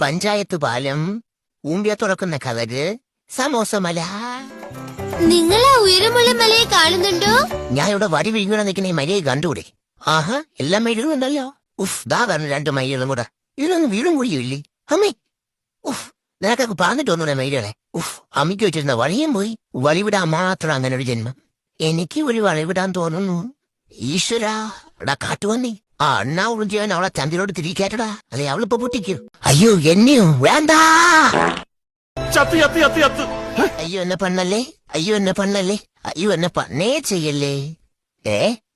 പഞ്ചായത്ത് പാലം, ഊമ്പിയ തുറക്കുന്ന കവര്, സമോസമല. നിങ്ങൾ ആ ഉയരമുള്ള മലയെ കാണുന്നുണ്ടോ? ഞാൻ ഇവിടെ വടി വീഴാൻ നിൽക്കുന്ന ഈ മലയെ കണ്ടുകൂടെ? ആഹാ, എല്ലാം മയിലുണ്ടല്ലോ. ഉഫ്, ദാ പറഞ്ഞു 2 മയിലും കൂടെ. ഇതിലൊന്നും വീടും കൂടിയില്ലേ അമ്മേ? ഉഫ്, നിനക്കൊക്കെ പറഞ്ഞിട്ട് ഒന്നുകൂടെ മയിലുകളെ. ഉഫ്, അമ്മയ്ക്ക് വെച്ചിരുന്ന വഴിയും പോയി. വഴിവിടാൻ മാത്രം അങ്ങനെ ഒരു ജന്മം. എനിക്ക് ഒരു വഴിവിടാൻ തോന്നുന്നു. ഈശ്വരാ, എടാ കാട്ടുവന്നേ, ആ അണ്ണാ ഉളിഞ്ചവൻ അവളെ ചന്തിലോട്ട് തിരികേറ്റടാ, അല്ലെ അവളിപ്പോ പൊട്ടിക്കും. അയ്യോ എന്നെയും വേണ്ട. അയ്യോ എന്നെ പണ്ണല്ലേ, അയ്യോ എന്നെ പണ്ണല്ലേ, അയ്യോ എന്നെ പണ്ണേ ചെയ്യല്ലേ.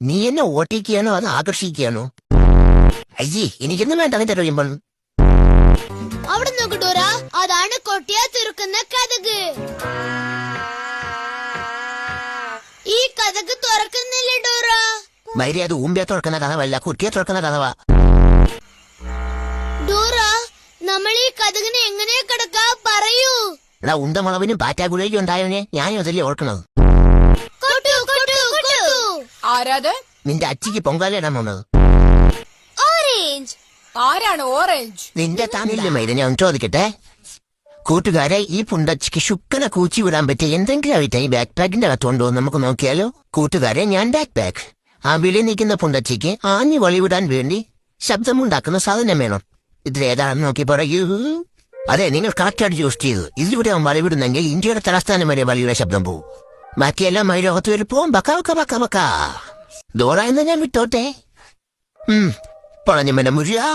നീ എന്നെ ഓട്ടിക്കുകയാണോ അത് ആകർഷിക്കുകയാണോ? അയ്യേ, എനിക്കൊന്നും വേണ്ട അതിന്റെ അറിയുമ്പോൾ. അവിടെ നോക്ക് ഡോറ, അതാണ് കൊട്ടിയാ തുറക്കുന്ന കതക്. ഈ കതക് തുറക്കുന്നില്ലേ ഡോറ? മൈരി, അത് ഊമ്പിയ തുറക്കുന്ന കഥവല്ല, കുട്ടിയെ തുറക്കുന്ന കഥവാ. ഡോറ, നമ്മൾ ഈ കതകിനെ എങ്ങനെയാ കിടക്കാ പറയൂ. എടാ, ഉണ്ടമുളവിനും പാറ്റാകുഴയും ഉണ്ടായവനെ ഞാനും അതല്ലേ ഓർക്കണത്. നിന്റെ അച്ചിക്ക് പൊങ്കാലയിടാൻ വന്നത്. ഓറഞ്ച്. ആരാണ് ഓറഞ്ച്? നിന്റെ താനില്ലേ മൈര, ഞാൻ ചോദിക്കട്ടെ. കൂട്ടുകാരെ, ഈ പുണ്ടച്ചിക്ക് ശുക്കനെ കൂച്ചി വിടാൻ പറ്റിയ എന്തെങ്കിലും ആയിട്ട് ഈ ബാക്ക് പാക്കിന്റെ അകത്തുണ്ടോ നമുക്ക് നോക്കിയാലോ? കൂട്ടുകാരെ, ഞാൻ ബാക്ക് പാക്ക്. ആ വിളി നിൽക്കുന്ന പുണ്ടച്ചിക്ക് ആഞ്ഞു വളിവിടാൻ വേണ്ടി ശബ്ദമുണ്ടാക്കുന്ന സാധനം വേണം. ഇതിലേതാണെന്ന് നോക്കി പറയൂ. അതെ, നിങ്ങൾ കറക്റ്റായിട്ട് ചൂസ് ചെയ്തു. ഇതിലൂടെ അവൻ വളിവിടുന്നെങ്കിൽ ഇന്ത്യയുടെ തലസ്ഥാനം വരെ വലിയുടെ ശബ്ദം പോവും. ബാക്കിയെല്ലാം മയിലകത്ത് വരുമ്പോൾ ബക്ക ബക്ക ബക്ക. ഡോറ എന്ന് ഞാൻ വിട്ടോട്ടെ. പളഞ്ഞ മുഴിയാ.